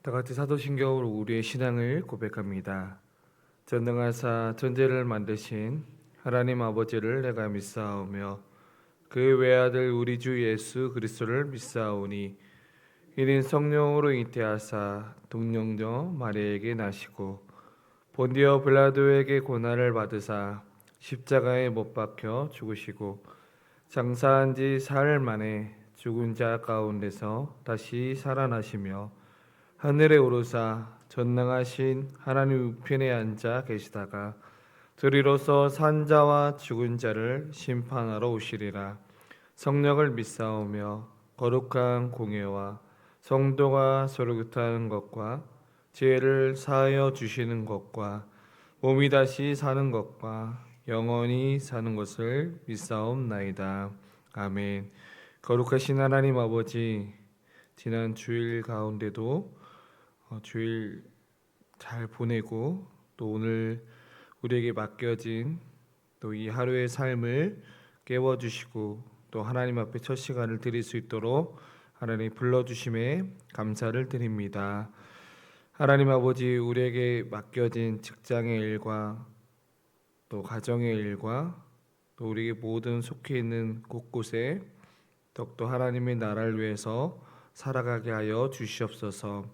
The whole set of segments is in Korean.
다 같이 사도신경으로 우리의 신앙을 고백합니다. 전능하사 천지를 만드신 하나님 아버지를 내가 믿사오며 그 외아들 우리 주 예수 그리스도를 믿사오니 이는 성령으로 잉태하사 동령녀 마리아에게 나시고 본디오 빌라도에게 고난을 받으사 십자가에 못 박혀 죽으시고 장사한 지 사흘 만에 죽은 자 가운데서 다시 살아나시며 하늘에 오르사 전능하신 하나님 우편에 앉아 계시다가 들이로서 산자와 죽은 자를 심판하러 오시리라. 성령을 믿사오며 거룩한 공예와 성도가 서로 교통하는 것과 죄를 사하여 주시는 것과 몸이 다시 사는 것과 영원히 사는 것을 믿사옵나이다. 아멘. 거룩하신 하나님 아버지, 지난 주일 가운데도 주일 잘 보내고 또 오늘 우리에게 맡겨진 또 이 하루의 삶을 깨워주시고 또 하나님 앞에 첫 시간을 드릴 수 있도록 하나님 불러주심에 감사를 드립니다. 하나님 아버지, 우리에게 맡겨진 직장의 일과 또 가정의 일과 또 우리에게 모든 속해 있는 곳곳에 더욱더 하나님의 나라를 위해서 살아가게 하여 주시옵소서.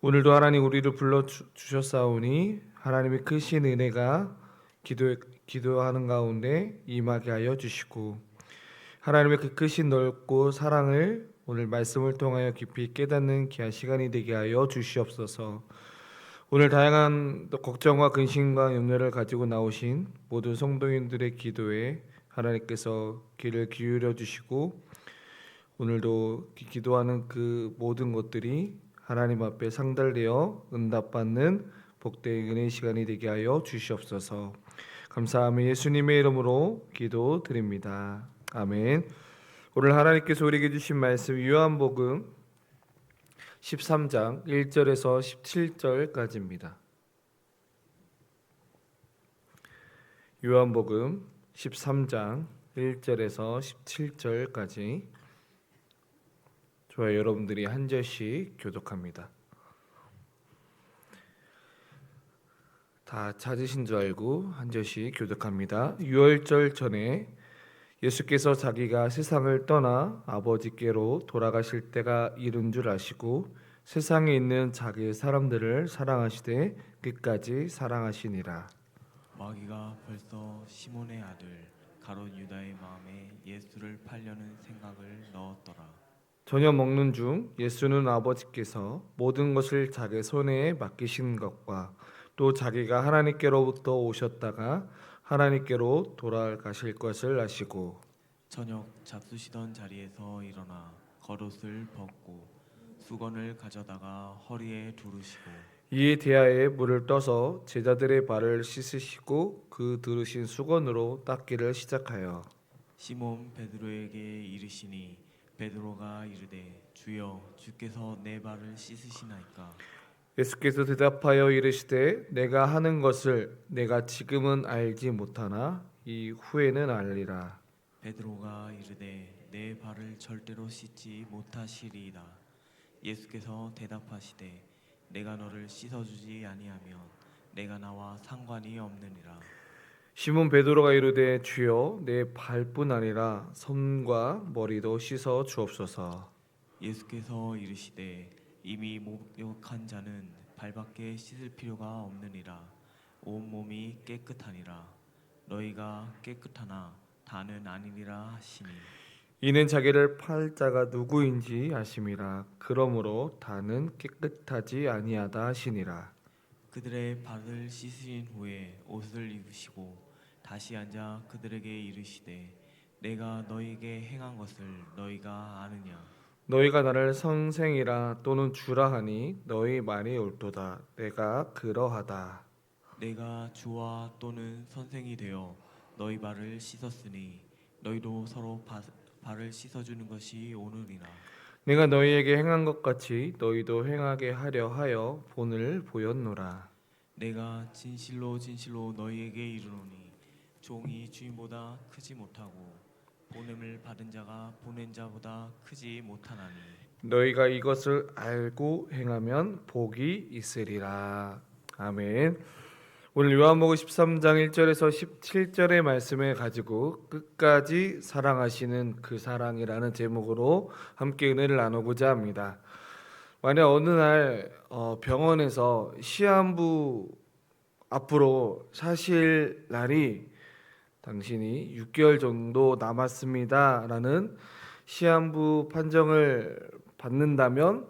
오늘도 하나님 우리를 불러주셨사오니 하나님의 크신 은혜가 기도하는 가운데 임하게 하여 주시고 하나님의 그 크신 넓고 사랑을 오늘 말씀을 통하여 깊이 깨닫는 귀한 시간이 되게 하여 주시옵소서. 오늘 다양한 걱정과 근심과 염려를 가지고 나오신 모든 성도인들의 기도에 하나님께서 귀를 기울여 주시고 오늘도 기도하는 그 모든 것들이 하나님 앞에 상달되어 응답받는 복된 은혜의 시간이 되게 하여 주시옵소서. 감사하며 예수님의 이름으로 기도드립니다. 아멘. 오늘 하나님께서 우리에게 주신 말씀 요한복음 13장 1절에서 17절까지입니다. 요한복음 13장 1절에서 17절까지 저와 여러분들이 한 절씩 교독합니다. 다 찾으신 줄 알고 한 절씩 교독합니다. 유월절 전에 예수께서 자기가 세상을 떠나 아버지께로 돌아가실 때가 이른 줄 아시고 세상에 있는 자기의 사람들을 사랑하시되 끝까지 사랑하시니라. 마귀가 벌써 시몬의 아들 가롯 유다의 마음에 예수를 팔려는 생각을 넣었더라. 저녁 먹는 중 예수는 아버지께서 모든 것을 자기 손에 맡기신 것과 또 자기가 하나님께로부터 오셨다가 하나님께로 돌아가실 것을 아시고 저녁 잡수시던 자리에서 일어나 겉옷을 벗고 수건을 가져다가 허리에 두르시고 이에 대하에 물을 떠서 제자들의 발을 씻으시고 그 두르신 수건으로 닦기를 시작하여 시몬 베드로에게 이르시니 베드로가 이르되 주여 주께서 내 발을 씻으시나이까. 예수께서 대답하여 이르시되 내가 하는 것을 내가 지금은 알지 못하나 이 후에는 알리라. 베드로가 이르되 내 발을 절대로 씻지 못하시리이다. 예수께서 대답하시되 내가 너를 씻어주지 아니하면 내가 나와 상관이 없느니라. 시몬 베드로가 이르되 주여 내 발뿐 아니라 손과 머리도 씻어 주옵소서. 예수께서 이르시되 이미 목욕한 자는 발밖에 씻을 필요가 없느니라. 온 몸이 깨끗하니라. 너희가 깨끗하나 다는 아니니라 하시니 이는 자기를 팔 자가 누구인지 아심이라. 그러므로 다는 깨끗하지 아니하다 하시니라. 그들의 발을 씻으신 후에 옷을 입으시고 다시 앉아 그들에게 이르시되 내가 너희에게 행한 것을 너희가 아느냐. 너희가 나를 선생이라 또는 주라 하니 너희 말이 옳도다. 내가 그러하다. 내가 주와 또는 선생이 되어 너희 발을 씻었으니 너희도 서로 발을 씻어주는 것이 오늘이라. 내가 너희에게 행한 것 같이 너희도 행하게 하려 하여 본을 보였노라. 내가 진실로 진실로 너희에게 이르노니 종이 주인보다 크지 못하고 보냄을 받은 자가 보낸 자보다 크지 못하나니 너희가 이것을 알고 행하면 복이 있으리라. 아멘. 오늘 요한복음 13장 1절에서 17절의 말씀을 가지고 끝까지 사랑하시는 그 사랑이라는 제목으로 함께 은혜를 나누고자 합니다. 만약 어느 날 병원에서 시한부 앞으로 사실 날이 당신이 6개월 정도 남았습니다 라는 시한부 판정을 받는다면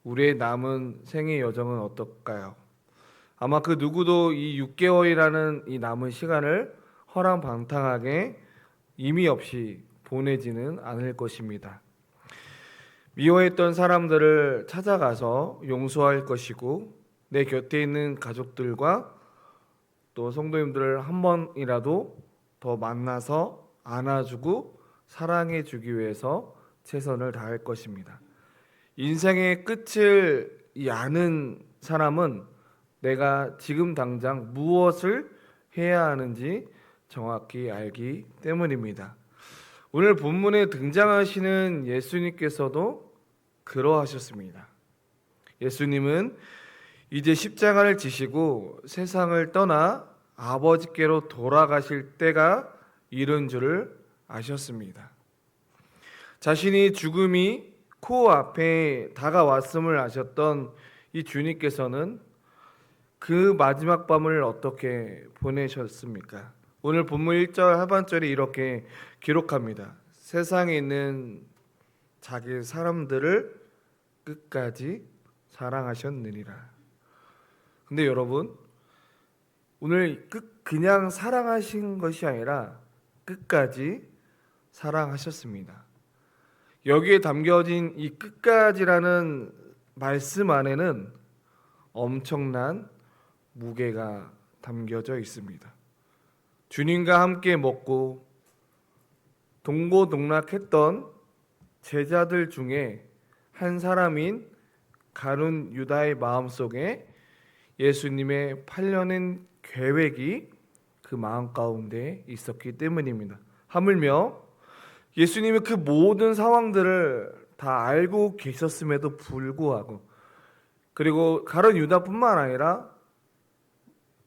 우리의 남은 생의 여정은 어떨까요? 아마 그 누구도 이 6개월이라는 이 남은 시간을 허랑방탕하게 의미 없이 보내지는 않을 것입니다. 미워했던 사람들을 찾아가서 용서할 것이고 내 곁에 있는 가족들과 또 성도님들을 한 번이라도 더 만나서 안아주고 사랑해주기 위해서 최선을 다할 것입니다. 인생의 끝을 아는 사람은 내가 지금 당장 무엇을 해야 하는지 정확히 알기 때문입니다. 오늘 본문에 등장하시는 예수님께서도 그러하셨습니다. 예수님은 이제 십자가를 지시고 세상을 떠나 아버지께로 돌아가실 때가 이른 줄을 아셨습니다. 자신이 죽음이 코앞에 다가왔음을 아셨던 이 주님께서는 그 마지막 밤을 어떻게 보내셨습니까? 오늘 본문 1절 하반절에 이렇게 기록합니다. 세상에 있는 자기 사람들을 끝까지 사랑하셨느니라. 근데 여러분, 오늘 그냥 사랑하신 것이 아니라 끝까지 사랑하셨습니다. 여기에 담겨진 이 끝까지라는 말씀 안에는 엄청난 무게가 담겨져 있습니다. 주님과 함께 먹고 동고동락했던 제자들 중에 한 사람인 가룟 유다의 마음속에 예수님의 팔려는 계획이 그 마음 가운데 있었기 때문입니다. 하물며 예수님이 그 모든 상황들을 다 알고 계셨음에도 불구하고, 그리고 가룟 유다뿐만 아니라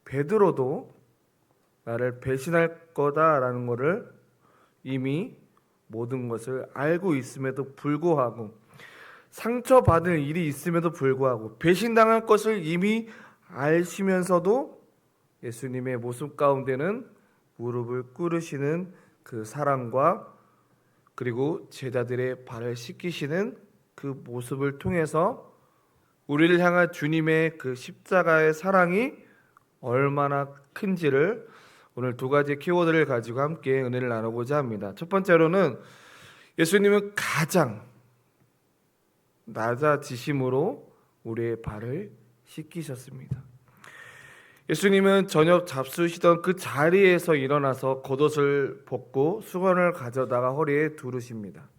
베드로도 나를 배신할 거다라는 것을 이미 모든 것을 알고 있음에도 불구하고, 상처받을 일이 있음에도 불구하고, 배신당할 것을 이미 아시면서도 예수님의 모습 가운데는 무릎을 꿇으시는 그 사랑과 그리고 제자들의 발을 씻기시는 그 모습을 통해서 우리를 향한 주님의 그 십자가의 사랑이 얼마나 큰지를 오늘 두 가지 키워드를 가지고 함께 은혜를 나누고자 합니다. 첫 번째로는 예수님은 가장 낮아지심으로 우리의 발을 씻기셨습니다. 예수님은 저녁 잡수시던 그 자리에서 일어나서 겉옷을 벗고 수건을 가져다가 허리에 두르십니다.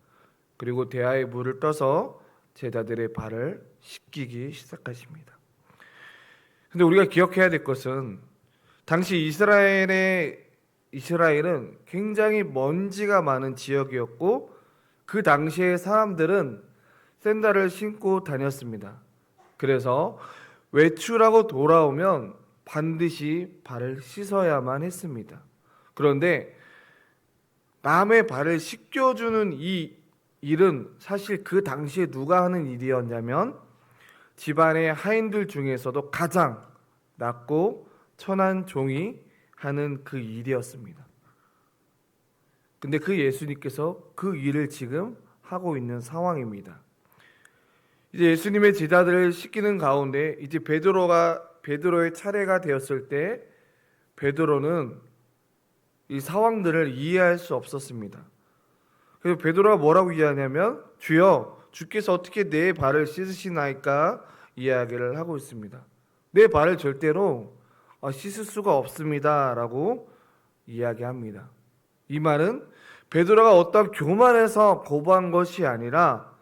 그리고 대야에 물을 떠서 제자들의 발을 씻기기 시작하십니다. 근데 우리가 기억해야 될 것은 당시 이스라엘은 굉장히 먼지가 많은 지역이었고 그 당시의 사람들은 샌들을 신고 다녔습니다. 그래서 외출하고 돌아오면 반드시 발을 씻어야만 했습니다. 그런데 남의 발을 씻겨주는 이 일은 사실 그 당시에 누가 하는 일이었냐면 집안의 하인들 중에서도 가장 낮고 천한 종이 하는 그 일이었습니다. 근데 그 예수님께서 그 일을 지금 하고 있는 상황입니다. 이제 예수님의 제자들을 씻기는 가운데 이제 베드로의 차례가 되었을 때 베드로는 이 상황들을 이해할 수 없었습니다. 그래서 베드로가 뭐라고 이해하냐면 주여 주께서 어떻게 내 발을 씻으시나이까 이야기를 하고 있습니다. 내 발을 절대로 씻을 수가 없습니다 라고 이야기합니다. 이 말은 베드로가 어떤 교만해서 거부한 것이 아니라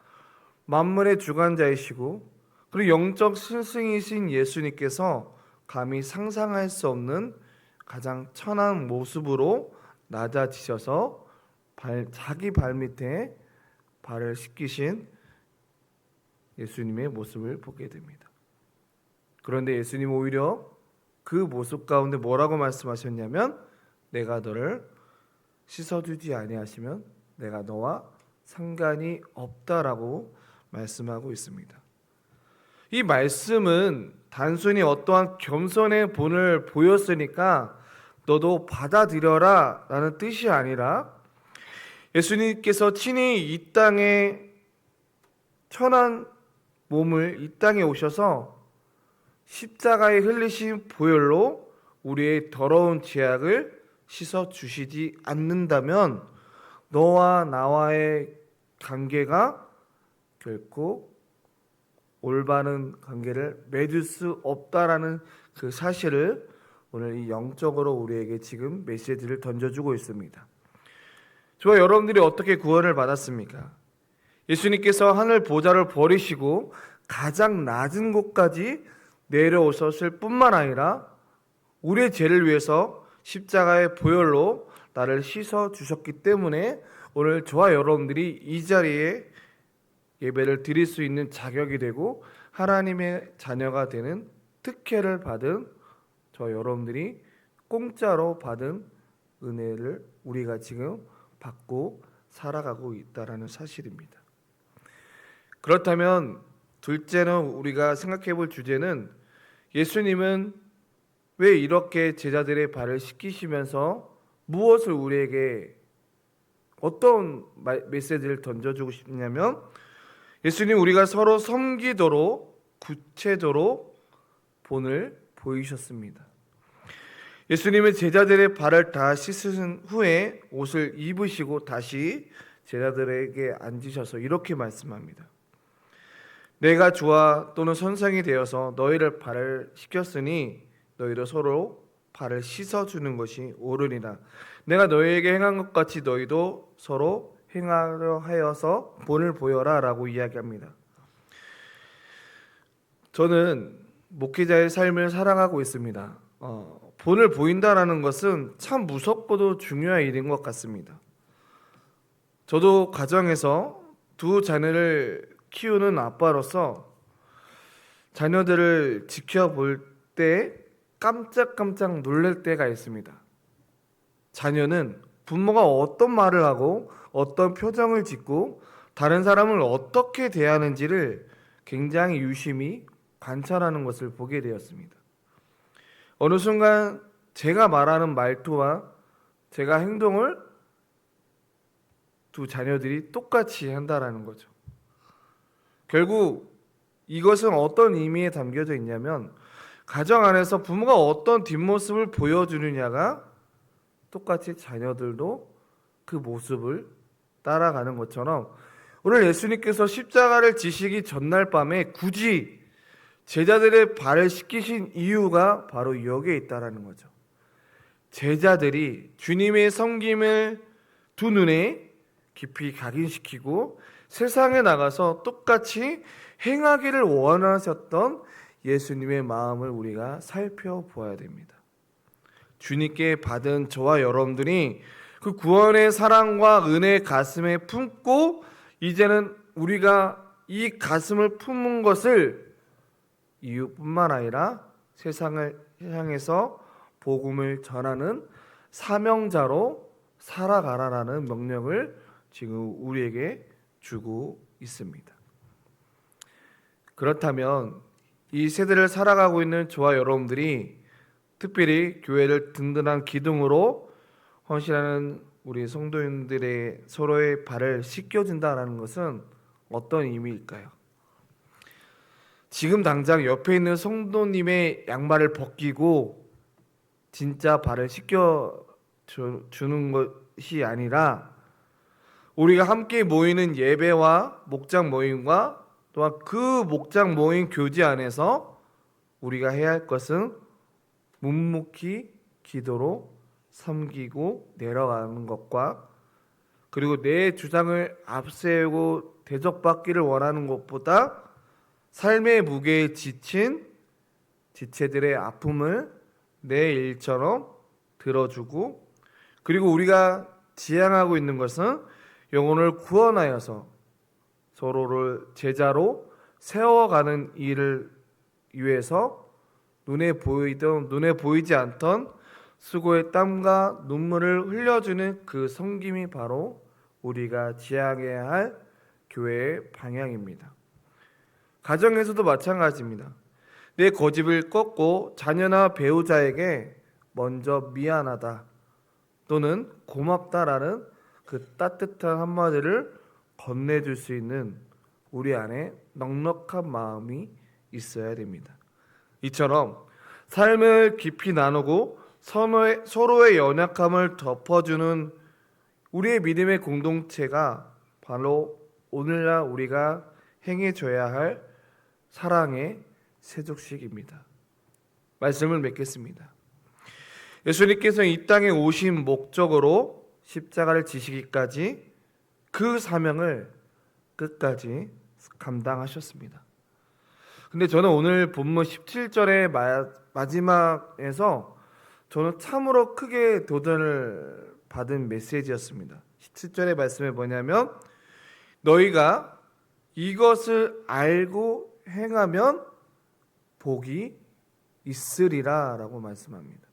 만물의 주관자이시고 그리고 영적 스승이신 예수님께서 감히 상상할 수 없는 가장 천한 모습으로 낮아지셔서 자기 발밑에 발을 씻기신 예수님의 모습을 보게 됩니다. 그런데 예수님 오히려 그 모습 가운데 뭐라고 말씀하셨냐면 내가 너를 씻어주지 아니하시면 내가 너와 상관이 없다라고 말씀하고 있습니다. 이 말씀은 단순히 어떠한 겸손의 본을 보였으니까 너도 받아들여라 라는 뜻이 아니라 예수님께서 친히 이 땅에 천한 몸을 이 땅에 오셔서 십자가에 흘리신 보혈로 우리의 더러운 죄악을 씻어 주시지 않는다면 너와 나와의 관계가 결코 올바른 관계를 맺을 수 없다라는 그 사실을 오늘 이 영적으로 우리에게 지금 메시지를 던져주고 있습니다. 저와 여러분들이 어떻게 구원을 받았습니까? 예수님께서 하늘 보좌를 버리시고 가장 낮은 곳까지 내려오셨을 뿐만 아니라 우리의 죄를 위해서 십자가의 보혈로 나를 씻어 주셨기 때문에 오늘 저와 여러분들이 이 자리에 예배를 드릴 수 있는 자격이 되고 하나님의 자녀가 되는 특혜를 받은 저와 여러분들이 공짜로 받은 은혜를 우리가 지금 받고 살아가고 있다라는 사실입니다. 그렇다면 둘째는 우리가 생각해 볼 주제는 예수님은 왜 이렇게 제자들의 발을 씻기시면서 무엇을 우리에게 어떤 메시지를 던져주고 싶냐면 예수님 우리가 서로 섬기도록 구체적으로 본을 보이셨습니다. 예수님은 제자들의 발을 다 씻으신 후에 옷을 입으시고 다시 제자들에게 앉으셔서 이렇게 말씀합니다. 내가 주와 또는 선생이 되어서 너희를 발을 씻겼으니 너희도 서로 발을 씻어주는 것이 옳으니라. 내가 너희에게 행한 것 같이 너희도 서로 행하려 하여서 본을 보여라 라고 이야기합니다. 저는 목회자의 삶을 살아가고 있습니다. 본을 보인다라는 것은 참 무섭고도 중요한 일인 것 같습니다. 저도 가정에서 두 자녀를 키우는 아빠로서 자녀들을 지켜볼 때 깜짝깜짝 놀랄 때가 있습니다. 자녀는 부모가 어떤 말을 하고 어떤 표정을 짓고 다른 사람을 어떻게 대하는지를 굉장히 유심히 관찰하는 것을 보게 되었습니다. 어느 순간 제가 말하는 말투와 제가 행동을 두 자녀들이 똑같이 한다라는 거죠. 결국 이것은 어떤 의미에 담겨져 있냐면 가정 안에서 부모가 어떤 뒷모습을 보여주느냐가 똑같이 자녀들도 그 모습을 따라가는 것처럼 오늘 예수님께서 십자가를 지시기 전날 밤에 굳이 제자들의 발을 씻기신 이유가 바로 여기에 있다라는 거죠. 제자들이 주님의 섬김을 두 눈에 깊이 각인시키고 세상에 나가서 똑같이 행하기를 원하셨던 예수님의 마음을 우리가 살펴보아야 됩니다. 주님께 받은 저와 여러분들이 그 구원의 사랑과 은혜의 가슴에 품고 이제는 우리가 이 가슴을 품은 것을 이유뿐만 아니라 세상을 향해서 복음을 전하는 사명자로 살아가라라는 명령을 지금 우리에게 주고 있습니다. 그렇다면 이 세대를 살아가고 있는 저와 여러분들이 특별히 교회를 든든한 기둥으로 헌신하는 우리 성도님들의 서로의 발을 씻겨준다는 것은 어떤 의미일까요? 지금 당장 옆에 있는 성도님의 양말을 벗기고 진짜 발을 씻겨주는 것이 아니라 우리가 함께 모이는 예배와 목장 모임과 또한 그 목장 모임 교제 안에서 우리가 해야 할 것은 묵묵히 기도로 섬기고 내려가는 것과 그리고 내 주장을 앞세우고 대접받기를 원하는 것보다 삶의 무게에 지친 지체들의 아픔을 내 일처럼 들어주고 그리고 우리가 지향하고 있는 것은 영혼을 구원하여서 서로를 제자로 세워가는 일을 위해서 눈에 보이던 눈에 보이지 않던 수고의 땀과 눈물을 흘려주는 그 섬김이 바로 우리가 지향해야 할 교회의 방향입니다. 가정에서도 마찬가지입니다. 내 고집을 꺾고 자녀나 배우자에게 먼저 미안하다 또는 고맙다라는 그 따뜻한 한마디를 건네줄 수 있는 우리 안에 넉넉한 마음이 있어야 됩니다. 이처럼 삶을 깊이 나누고 서로의 연약함을 덮어주는 우리의 믿음의 공동체가 바로 오늘날 우리가 행해줘야 할 사랑의 세족식입니다. 말씀을 맺겠습니다. 예수님께서 이 땅에 오신 목적으로 십자가를 지시기까지 그 사명을 끝까지 감당하셨습니다. 근데 저는 오늘 본문 17절의 마지막에서 저는 참으로 크게 도전을 받은 메시지였습니다. 17절의 말씀이 뭐냐면 너희가 이것을 알고 행하면 복이 있으리라 라고 말씀합니다.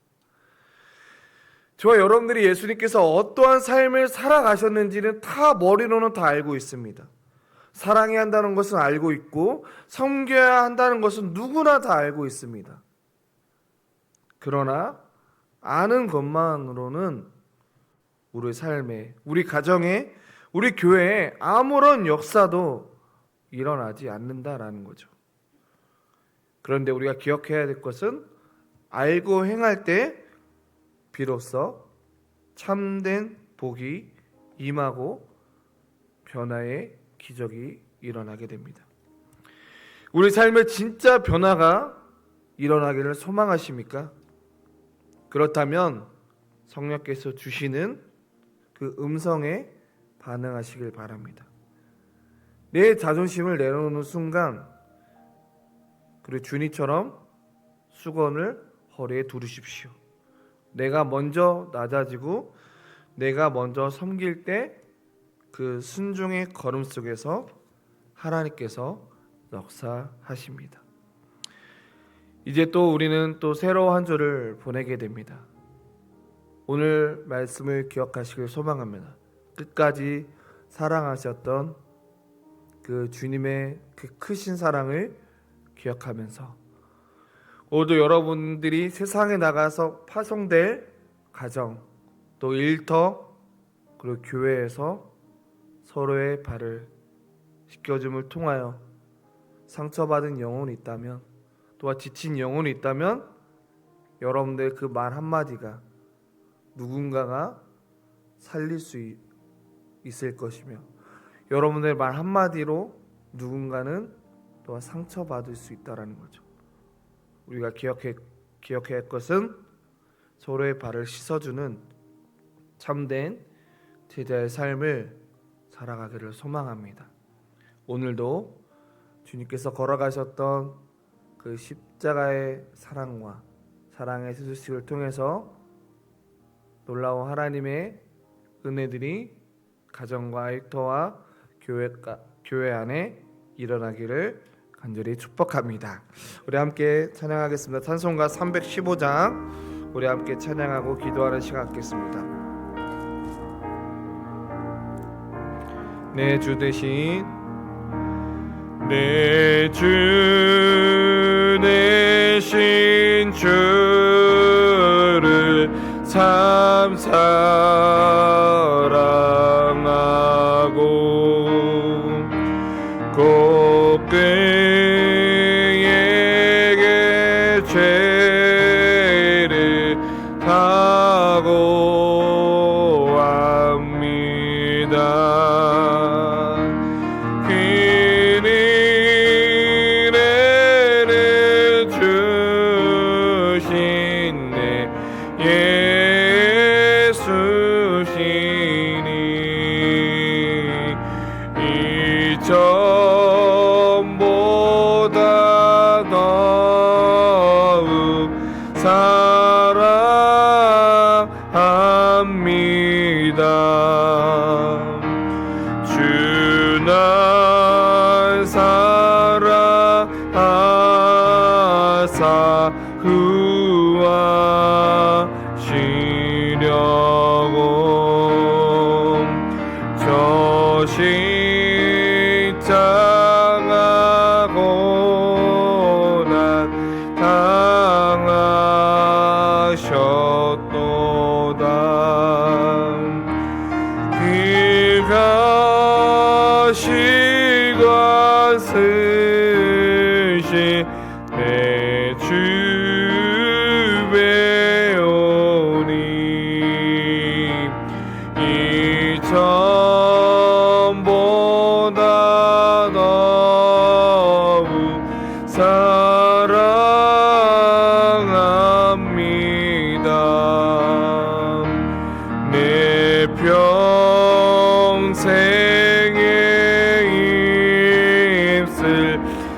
저와 여러분들이 예수님께서 어떠한 삶을 살아가셨는지는 다 머리로는 다 알고 있습니다. 사랑해야 한다는 것은 알고 있고 섬겨야 한다는 것은 누구나 다 알고 있습니다. 그러나 아는 것만으로는 우리 삶에, 우리 가정에, 우리 교회에 아무런 역사도 일어나지 않는다라는 거죠. 그런데 우리가 기억해야 될 것은 알고 행할 때 비로소 참된 복이 임하고 변화의 기적이 일어나게 됩니다. 우리 삶에 진짜 변화가 일어나기를 소망하십니까? 그렇다면 성령께서 주시는 그 음성에 반응하시길 바랍니다. 내 자존심을 내려놓는 순간 그리고 주님처럼 수건을 허리에 두르십시오. 내가 먼저 낮아지고 내가 먼저 섬길 때 그 순종의 걸음 속에서 하나님께서 역사하십니다. 이제 또 우리는 또 새로운 한 주를 보내게 됩니다. 오늘 말씀을 기억하시길 소망합니다. 끝까지 사랑하셨던 그 주님의 그 크신 사랑을 기억하면서 오늘도 여러분들이 세상에 나가서 파송될 가정, 또 일터, 그리고 교회에서 서로의 발을 씻겨줌을 통하여 상처받은 영혼이 있다면, 또한 지친 영혼이 있다면 여러분들 그 말 한마디가 누군가가 살릴 수 있을 것이며 여러분들 말 한마디로 누군가는 또한 상처받을 수 있다는 거죠. 우리가 기억해야 할 것은 서로의 발을 씻어주는 참된 제자의 삶을 살아가기를 소망합니다. 오늘도 주님께서 걸어가셨던 그 십자가의 사랑과 사랑의 세수식을 통해서 놀라운 하나님의 은혜들이 가정과 일터와 교회 안에 일어나기를 간절히 축복합니다. 우리 함께 찬양하겠습니다. 찬송가 315장 우리 함께 찬양하고 기도하는 시간 갖겠습니다. 내 주 대신 내 주 대신 주를 참 사랑하고 꼭 그에게 죄를 다고 합니다. 전보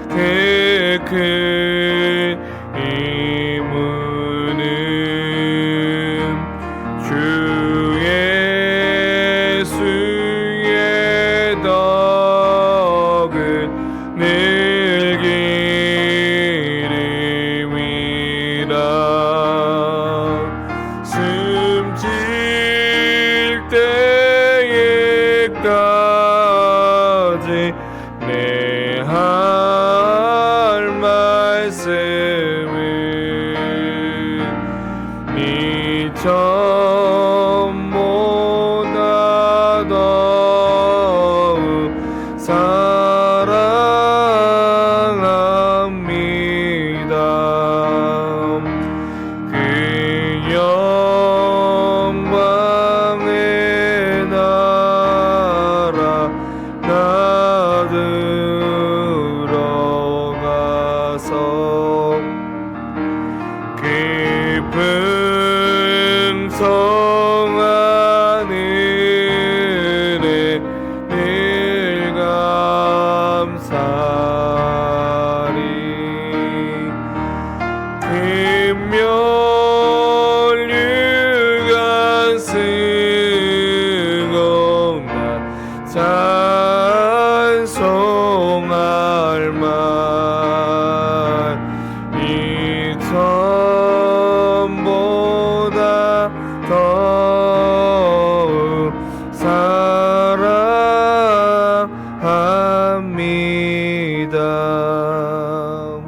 그 큰 이문은 주 예수의 덕을 늘 기름이라. 숨질 때에까지 내 할 말씀은 이 전보다 더욱 사랑합니다. 그 영광의 나라 나 들어가서 깊은 성 하늘에 늘 감사리. 금멸류관 승엄 나 찬송할 만이 전보다 더욱 사랑합니다.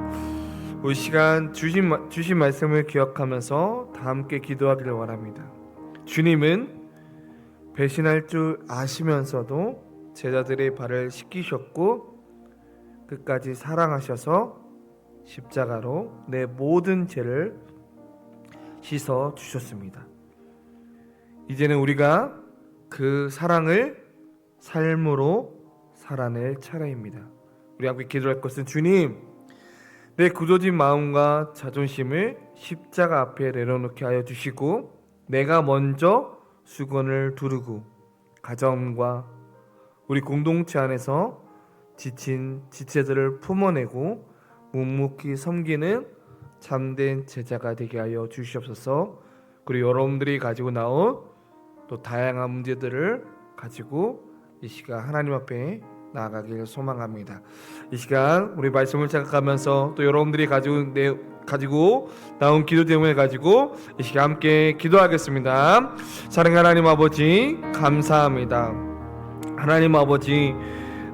이 시간 주신 말씀을 기억하면서 다 함께 기도하기를 원합니다. 주님은 배신할 줄 아시면서도 제자들의 발을 씻기셨고 끝까지 사랑하셔서 십자가로 내 모든 죄를 씻어 주셨습니다. 이제는 우리가 그 사랑을 삶으로 살아낼 차례입니다. 우리 함께 기도할 것은 주님, 내 굳어진 마음과 자존심을 십자가 앞에 내려놓게 하여 주시고 내가 먼저 수건을 두르고 가정과 우리 공동체 안에서 지친 지체들을 품어내고 묵묵히 섬기는 참된 제자가 되게 하여 주시옵소서. 그리고 여러분들이 가지고 나온 또 다양한 문제들을 가지고 이 시간 하나님 앞에 나아가길 소망합니다. 이 시간 우리 말씀을 생각하면서 또 여러분들이 가지고 나온 기도 제목을 가지고 이 시간 함께 기도하겠습니다. 사랑하는 하나님 아버지, 감사합니다. 하나님 아버지,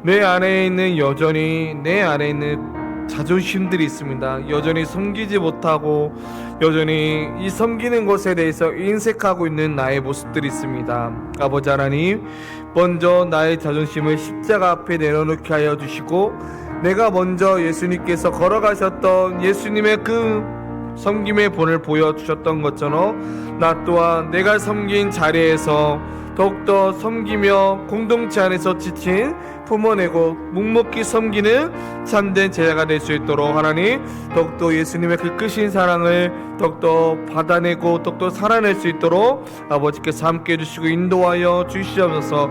내 안에 있는 자존심들이 있습니다. 여전히 섬기지 못하고 여전히 이 섬기는 것에 대해서 인색하고 있는 나의 모습들이 있습니다. 아버지 하나님, 먼저 나의 자존심을 십자가 앞에 내려놓게 하여 주시고 내가 먼저 예수님께서 걸어가셨던 예수님의 그 섬김의 본을 보여주셨던 것처럼 나 또한 내가 섬긴 자리에서 더욱더 섬기며 공동체 안에서 지친 품어내고 묵묵히 섬기는 참된 제자가 될 수 있도록 하나님 더욱더 예수님의 그 크신 사랑을 더욱더 받아내고 더욱더 살아낼 수 있도록 아버지께서 함께 해주시고 인도하여 주시옵소서.